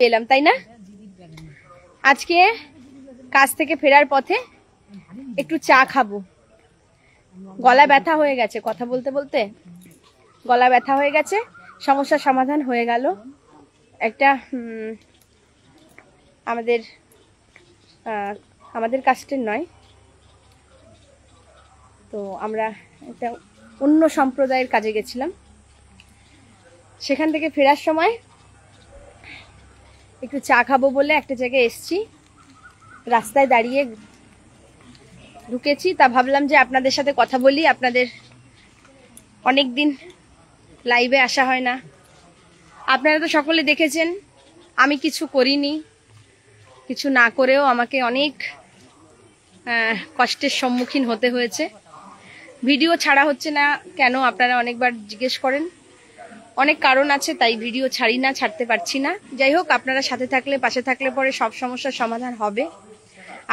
এলাম তাই না? আজকে কাজ থেকে ফেরার পথে একটু চা খাবো। গলা ব্যথা হয়ে গেছে, কথা বলতে বলতে গলা ব্যথা হয়ে গেছে। সমস্যার সমাধান হয়ে গেল। একটা আমাদের কাস্টের নয়, তো আমরা একটা অন্য সম্প্রদায়ের কাজে গেছিলাম। সেখান থেকে ফেরার সময় একটু চা খাবো বলে একটা জায়গায় এসছি, রাস্তায় দাঁড়িয়ে ঢুকেছি। তা ভাবলাম যে আপনাদের সাথে কথা বলি। আপনাদের অনেক দিন লাইভে আসা হয় না। আপনারা তো সকলে দেখেছেন আমি কিছু করিনি, কিছু না করেও আমাকে অনেক কষ্টের সম্মুখীন হতে হয়েছে। ভিডিও ছাড়া হচ্ছে না কেন আপনারা অনেকবার জিজ্ঞেস করেন। অনেক কারণ আছে, তাই ভিডিও ছাড়ি না, ছাড়তে পারছি না। যাই হোক, আপনারা সাথে থাকলে, পাশে থাকলে পরে সব সমস্যার সমাধান হবে।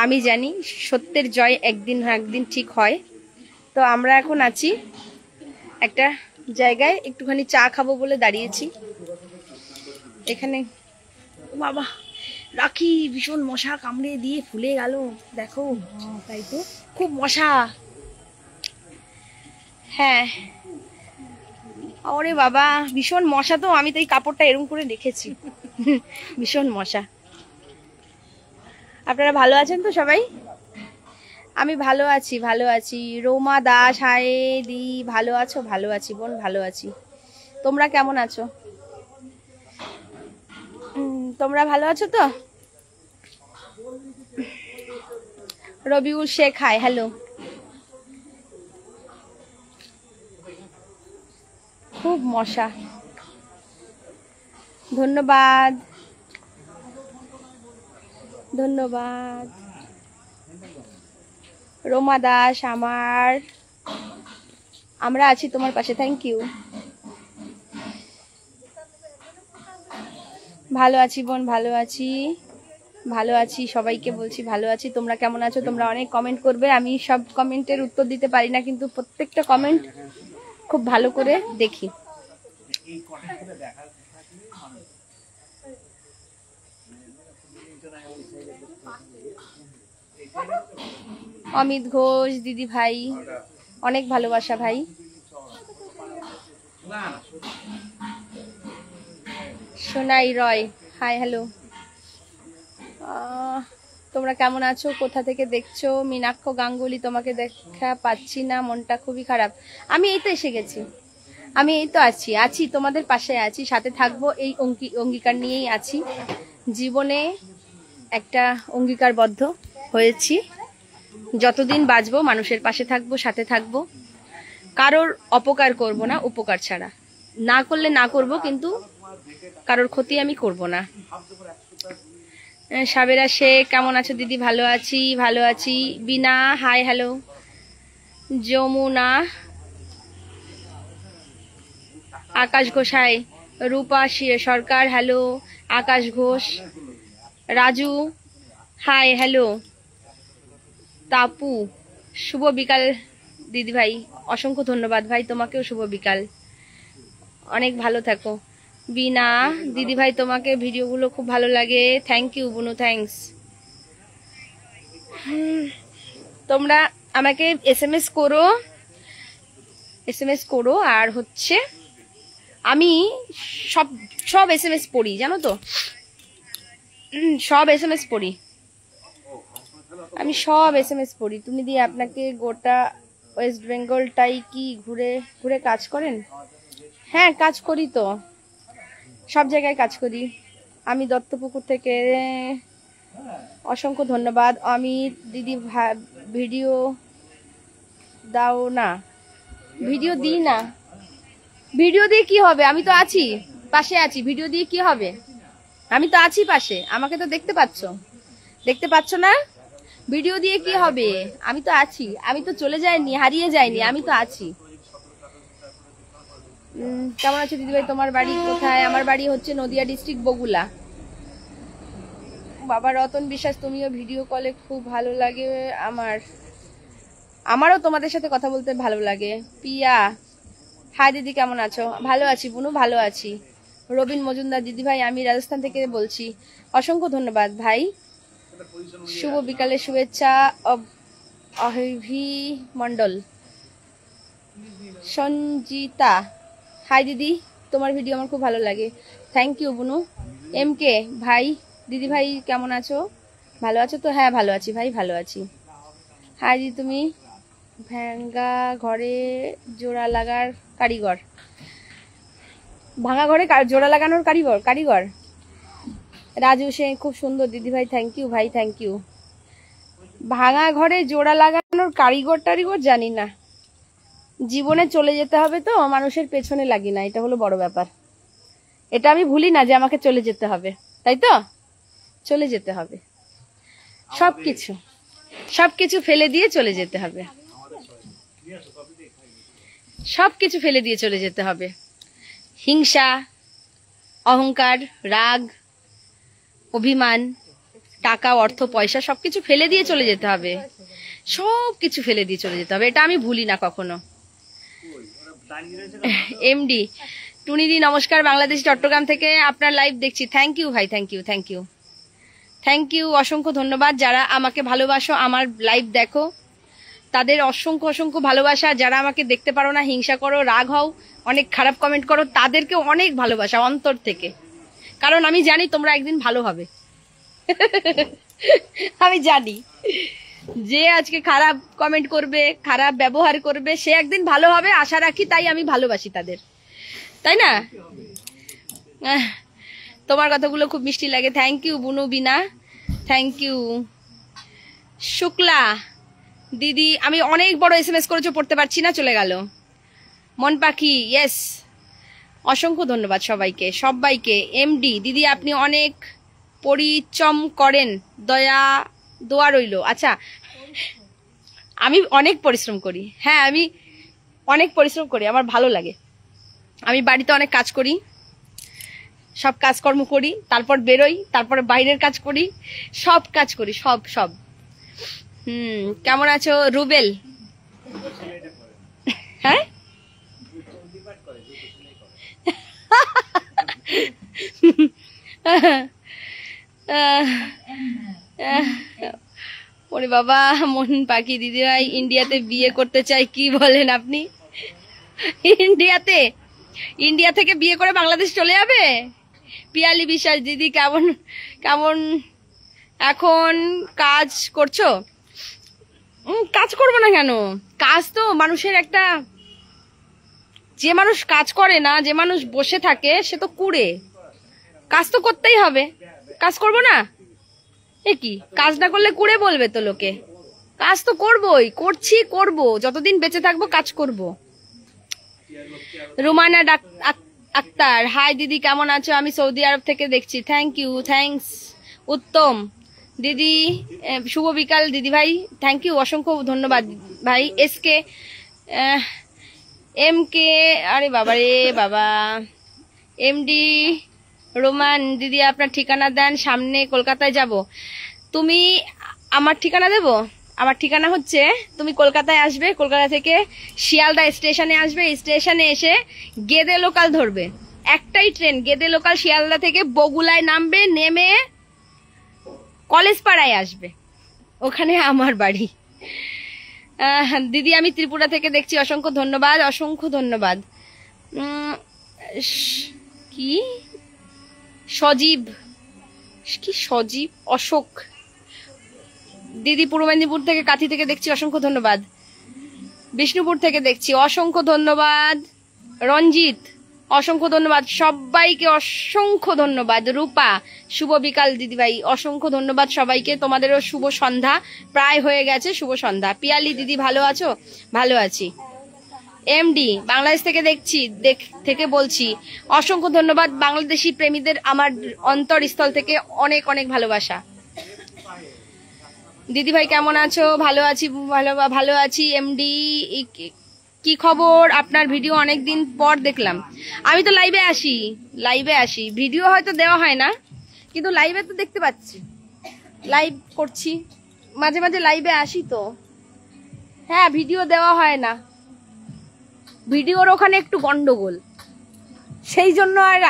আমি জানি সত্যের জয় একদিন না একদিন ঠিক হয়। তো আমরা এখন আছি একটা জায়গায়, একটুখানি চা খাবো বলে দাঁড়িয়েছি এখানে। বাবা রাখি, ভীষণ মশা কামড়ে দিয়ে ফুলে গেল, দেখো। তাই তো, খুব মশা। হ্যাঁ, ওরে বাবা ভীষণ মশা। তো আমি তো এই কাপড়টা এরকম করে রেখেছি। ভীষণ মশা। আপনারা ভালো আছেন তো সবাই? আমি ভালো আছি, ভালো আছি। রোমা দাস, হাই দি, ভালো আছো? ভালো আছি বোন, ভালো আছি। তোমরা কেমন আছো? তোমরা ভালো আছো তো? Rabiul Sheikh, hi, hello. খুব মশা, ধন্যবাদ ধন্যবাদ। রোমা দাস, আমরা আছি তোমার পাশে, থ্যাংক ইউ। ভালো আছি বোন, ভালো আছি, ভালো আছি। সবাইকে বলছি ভালো আছি। তোমরা কেমন আছো? তোমরা অনেক কমেন্ট করবে, আমি সব কমেন্টের উত্তর দিতে পারি না, কিন্তু প্রত্যেকটা কমেন্ট খুব ভালো করে দেখি। অমিত ঘোষ, দিদি ভাই, অনেক ভালোবাসা ভাই। সোনাই রয়, হাই, হ্যালো। তোমরা কেমন আছো? কোথা থেকে দেখছো? মীনাক্ষ গাঙ্গুলি, তোমাকে দেখা পাচ্ছি না, মনটা খুবই খারাপ। আমি এই তো এসে গেছি, আমি এই তো আছি তোমাদের পাশে আছি, সাথে থাকবো, এই অঙ্গীকার নিয়েই আছি। জীবনে একটা অঙ্গীকারবদ্ধ হয়েছি, যতদিন বাঁচবো মানুষের পাশে থাকবো, সাথে থাকবো, কারোর অপকার করব না, উপকার ছাড়া। না করলে না করব, কিন্তু কারোর ক্ষতি আমি করব না। সাবেরা শেখ, কেমন আছো দিদি? ভালো আছি, ভালো আছি। বিনা, হাই, হ্যালো। যমুনা, আকাশ ঘোষ, হাই। রূপা সরকার, হ্যালো। আকাশ ঘোষ, রাজু, হাই, হ্যালো। তাপু, শুভ বিকাল দিদি ভাই, অসংখ্য ধন্যবাদ ভাই, তোমাকেও শুভ বিকাল, অনেক ভালো থাকো। বিনা, দিদি ভাই তোমাকে ভিডিওগুলো খুব ভালো লাগে, থ্যাংক ইউ বুনু, থ্যাঙ্কস। তোমরা আমাকে এসএমএস করো, আর হচ্ছে আমি সব এসএমএস পড়ি, জানো তো, সব এসএমএস পড়ি, আমি সব এসএমএস পড়ি। তুমি দিয়ে আপনাকে গোটা ওয়েস্ট বেঙ্গলটাই কি ঘুরে ঘুরে কাজ করেন? হ্যাঁ, কাজ করি তো, সব জায়গায় কাজ করি। আমি দত্তপুকুর থেকে, অসংখ্য ধন্যবাদ। আমি দিদি ভিডিও দাও না? ভিডিও দিই না। ভিডিও দিয়ে কি হবে? আমি তো আছি, পাশে আছি। ভিডিও দিয়ে কি হবে? আমি তো আছি পাশে, আমাকে তো দেখতে পাচ্ছ না? ভিডিও দিয়ে কি হবে? আমি তো আছি, আমি তো চলে যাইনি, হারিয়ে যাইনি, আমি তো আছি। কেমন আছো দিদিভাই? তোমার বাড়ি কোথায়? আমার বাড়ি হচ্ছে নদিয়া ডিস্ট্রিক্ট, বগুলা। বাবা রতন বিশ্বাস, তুমিও ভিডিও কলে খুব ভালো লাগে আমারও তোমাদের সাথে কথা বলতে ভালো লাগে। পিয়া, হাই দিদি, কেমন আছো? ভালো আছি বুনু, ভালো আছি। রবিন মজুমদার দিদি ভাই আমি রাজস্থান থেকে বলছি, অসংখ্য ধন্যবাদ ভাই। শুভ বিকালের শুভেচ্ছা অহিভি মন্ডল। সঞ্জিতা হাই দিদি, তোমার ভিডিও আমার খুব ভালো লাগে, থ্যাংক ইউ বুনু। এম কে ভাই দিদি ভাই কেমন আছো, ভালো আছো তো? হ্যাঁ ভালো আছি ভাই, ভালো আছি। হাই দিদি, তুমি ভাঙ্গা ঘরে জোড়া লাগার কারিগর? ভাঙা ঘরে জোড়া লাগানোর কারিগর রাজু সে খুব সুন্দর দিদি ভাই, থ্যাংক ইউ ভাই, থ্যাংক ইউ। ভাঙা ঘরে জোড়া লাগানোর কারিগর টারিগর জানি না, জীবনে চলে যেতে হবে তো মানুষের পেছনে লাগি না, এটা হলো বড় ব্যাপার। এটা আমি ভুলি না যে আমাকে চলে যেতে হবে, তাই তো? চলে যেতে হবে, সবকিছু ফেলে দিয়ে চলে যেতে হবে, সবকিছু ফেলে দিয়ে চলে যেতে হবে। হিংসা, অহংকার, রাগ, অভিমান, টাকা, অর্থ, পয়সা সবকিছু ফেলে দিয়ে চলে যেতে হবে, সবকিছু ফেলে দিয়ে চলে যেতে হবে, এটা আমি ভুলি না কখনো। এমডি টুনিদি নমস্কার, বাংলাদেশ চট্টগ্রাম থেকে আপনার লাইভ দেখছি, থ্যাংক ইউ ভাই, thank you, thank you, thank you, অসংখ্য ধন্যবাদ। যারা আমাকে ভালোবাসো, আমার লাইভ দেখো, তাদের অসংখ্য অসংখ্য ভালোবাসা। যারা আমাকে দেখতে পারো না, হিংসা করো, রাগ হও, অনেক খারাপ কমেন্ট করো, তাদেরকে অনেক ভালোবাসা অন্তর থেকে, কারণ আমি জানি তোমরা একদিন ভালো হবে। আমি জানি যে আজকে খারাপ কমেন্ট করবে, খারাপ ব্যবহার করবে, সে একদিন ভালো হবে আশা রাখি, তাই আমি ভালোবাসি তাদের, তাই না? তোমার কথাগুলো খুব মিষ্টি লাগে, থ্যাংক ইউ বুনু বিনা, থ্যাংক ইউ। শুক্লা দিদি আমি অনেক বড় SMS করেছো, পড়তে পারছি না, চলে গেল। মন পাখি ইয়েস, অসংখ্য ধন্যবাদ সবাইকে, সবাইকে। এমডি দিদি আপনি অনেক পরিশ্রম করেন, দোয়া রইল। আচ্ছা, আমি অনেক পরিশ্রম করি, হ্যাঁ আমি অনেক পরিশ্রম করি, আমার ভালো লাগে। আমি বাড়িতে অনেক কাজ করি, সব কাজকর্ম করি, তারপর বেরোই, তারপরে বাইরের কাজ করি, সব কাজ করি, সব সব। কেমন আছো রুবেল? হ্যাঁ ওরে বাবা, মন পাখি দিদি ভাই ইন্ডিয়াতে বিয়ে করতে চাই, কি বলেন আপনি? ইন্ডিয়া থেকে বিয়ে করে বাংলাদেশ চলে যাবে? পিয়ালি বিশ্বাস দিদি কেমন কেমন এখন কাজ করছো? কাজ করবো না কেন? কাজ তো মানুষের একটা, যে মানুষ কাজ করে না, যে মানুষ বসে থাকে, সে তো কুড়ে। কাজ তো করতেই হবে, কাজ করবো না? এ কি, কাজ না করলে কুড়ে বলবে তো লোকে? কাজ তো করবোই, করবো, যতদিন বেঁচে থাকবো কাজ করব। রুমানা আক্তার হাই দিদি কেমন আছো? আমি সৌদি আরব থেকে দেখছি, থ্যাংক ইউ, থ্যাংকস। উত্তম দিদি শুভ বিকাল দিদি ভাই, থ্যাংক ইউ, অসংখ্য ধন্যবাদ ভাই। এসকে এম কে, আরে বাবা রে বাবা। এমডি রোমান দিদি আপনার ঠিকানা দেন, সামনে কলকাতায় যাব। তুমি আমার ঠিকানা দেব? আমার ঠিকানা হচ্ছে, তুমি কলকাতায় আসবে, কলকাতা থেকে শিয়ালদা স্টেশনে আসবে, স্টেশনে এসে গেদে লোকাল ধরবে, একটাই ট্রেন গেদে লোকাল, শিয়ালদা থেকে বগুলায় নামবে, নেমে কলেজ পাড়ায় আসবে, ওখানে আমার বাড়ি। দিদি আমি ত্রিপুরা থেকে দেখছি, অসংখ্য ধন্যবাদ, অসংখ্য ধন্যবাদ। কি সজীব, কি সজীব অশোক দিদি পূর্ব মেদিনীপুর থেকে, কাথি থেকে দেখছি, অসংখ্য ধন্যবাদ। বিষ্ণুপুর থেকে দেখছি, অসংখ্য ধন্যবাদ। রঞ্জিত অসংখ্য ধন্যবাদ, সবাইকে অসংখ্য ধন্যবাদ। রূপা শুভ বিকাল দিদিভাই, অসংখ্য ধন্যবাদ সবাইকে, তোমাদেরও শুভ সন্ধ্যা, প্রায় হয়ে গেছে শুভ সন্ধ্যা। পিয়ালি দিদি ভালো আছো? ভালো আছি। এমডি বাংলাদেশ থেকে দেখছি, থেকে বলছি, অসংখ্য ধন্যবাদ। বাংলাদেশি প্রেমীদের আমার অন্তরস্থল থেকে অনেক অনেক ভালোবাসা। দিদি ভাই কেমন আছো? ভালো আছি, ভালো আছি। এমডি কি খবর? আপনার ভিডিও অনেকদিন পর দেখলাম। আমি তো লাইভে আসি, ভিডিও হয়তো দেওয়া হয় না, কিন্তু লাইভে তো দেখতে পাচ্ছি, লাইভ করছি, মাঝে মাঝে লাইভে আসি তো। হ্যাঁ, ভিডিও দেওয়া হয় না, ভিডিওর ওখানে একটু গন্ডগোল, সেই জন্য আর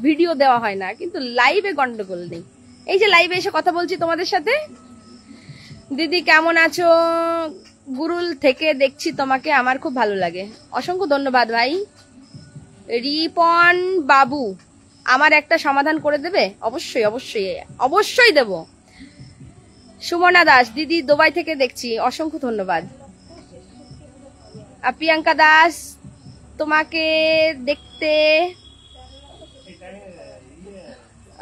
ভিডিও দেওয়া হয় না, কিন্তু লাইভে গন্ডগোল নেই। এই যে লাইভে এসে কথা বলছি তোমাদের সাথে। দিদি কেমন আছো? গুরুল থেকে দেখছি তোমাকে, আমার খুব ভালো লাগে। অসংখ্য ধন্যবাদ ভাই। রিপন বাবু, আমার একটা সমাধান করে দেবে? অবশ্যই অবশ্যই অবশ্যই দেব। সুমনা দাস, দিদি দুবাই থেকে দেখছি, অসংখ্য ধন্যবাদ। প্রিয়াঙ্কা দাস, তোমাকে দেখতে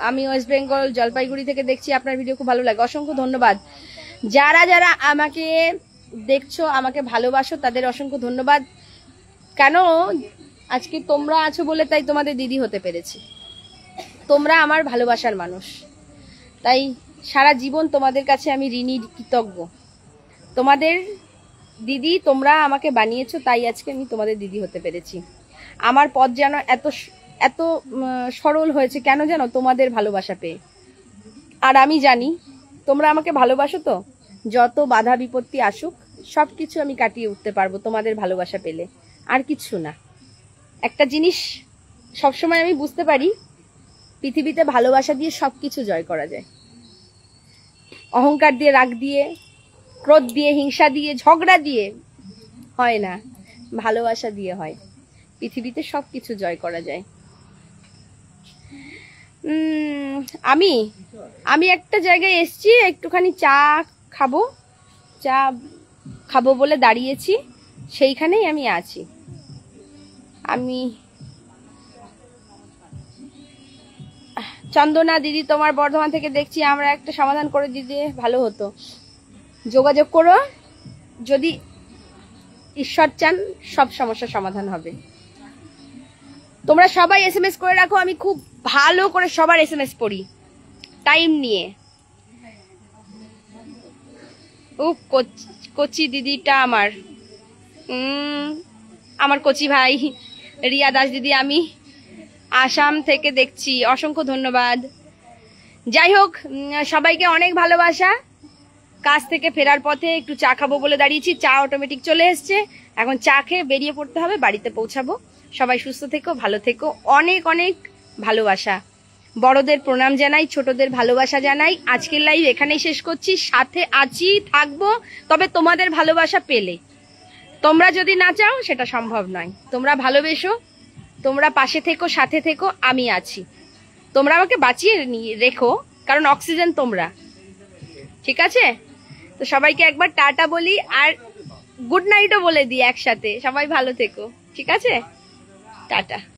আমি ওয়েস্ট বেঙ্গল জলপাইগুড়ি থেকে দেখছি, আপনার ভিডিও খুব ভালো লাগে, অসংখ্য ধন্যবাদ। যারা যারা আমাকে দেখছো, আমাকে ভালোবাসো, তাদের অসংখ্য ধন্যবাদ। কেন আজকে তোমরা আছো বলে তাই তোমাদের দিদি হতে পেরেছি। তোমরা আমার ভালোবাসার মানুষ, তাই সারা জীবন তোমাদের কাছে আমি ঋণী, কৃতজ্ঞ। তোমাদের দিদি, তোমরা আমাকে বানিয়েছো, তাই আজকে আমি তোমাদের দিদি হতে পেরেছি। আমার পথ যেন এত এত সরল হয়েছে কেন জানো? তোমাদের ভালোবাসা পেয়ে। আর আমি জানি তোমরা আমাকে ভালোবাসো, তো যত বাধা বিপত্তি আসুক সবকিছু আমি কাটিয়ে উঠতে পারবো তোমাদের ভালোবাসা পেলে, আর কিছু না। একটা জিনিস সবসময় আমি বুঝতে পারি, পৃথিবীতে ভালোবাসা দিয়ে সবকিছু জয় করা যায়। অহংকার দিয়ে, রাগ দিয়ে, ক্রোধ দিয়ে, হিংসা দিয়ে, ঝগড়া দিয়ে হয় না, ভালোবাসা দিয়ে হয়। পৃথিবীতে সবকিছু জয় করা যায়। আমি একটা জায়গায় এসছি, একটুখানি চা খাবো বলে দাঁড়িয়েছি, সেইখানেই আমি আছি। চন্দনা দিদি, তোমার বর্ধমান থেকে দেখছি, আমরা একটা সমাধান করে দিতে ভালো হতো। যোগাযোগ করো, যদি ঈশ্বর চান সব সমস্যার সমাধান হবে। তোমরা সবাই এসএমএস করে রাখো, আমি খুব ভালো করে সবার এসএমএস পড়ি টাইম নিয়ে। কচি দিদিটা আমার কচি ভাই রিয়া দাস দিদি, আমি আসাম থেকে দেখছি, অসংখ্য ধন্যবাদ। যাই হোক, সবাইকে অনেক ভালোবাসা। কাজ থেকে ফেরার পথে একটু চা খাবো বলে দাঁড়িয়েছি, চা অটোমেটিক চলে এসছে, এখন চা খেয়ে বেরিয়ে পড়তে হবে, বাড়িতে পৌঁছাবো। সবাই সুস্থ থেকো, ভালো থেকো, অনেক অনেক ভালোবাসা। বড়দের প্রণাম জানাই, ছোটদের ভালোবাসা জানাই। আজকের লাইভ এখানেই শেষ করছি। সাথে আছি, থাকবো, তবে তোমাদের ভালোবাসা পেলে। তোমরা যদি না চাও সেটা সম্ভব নয়। তোমরা ভালোবেসো, তোমরা পাশে থেকো, সাথে থেকো, আমি আছি। তোমরা আমাকে বাঁচিয়ে রেখো, কারণ অক্সিজেন তোমরা। ঠিক আছে? তো সবাইকে একবার টাটা বলি, আর গুড নাইটও বলে দিই একসাথে। সবাই ভালো থেকো, ঠিক আছে? টাটা।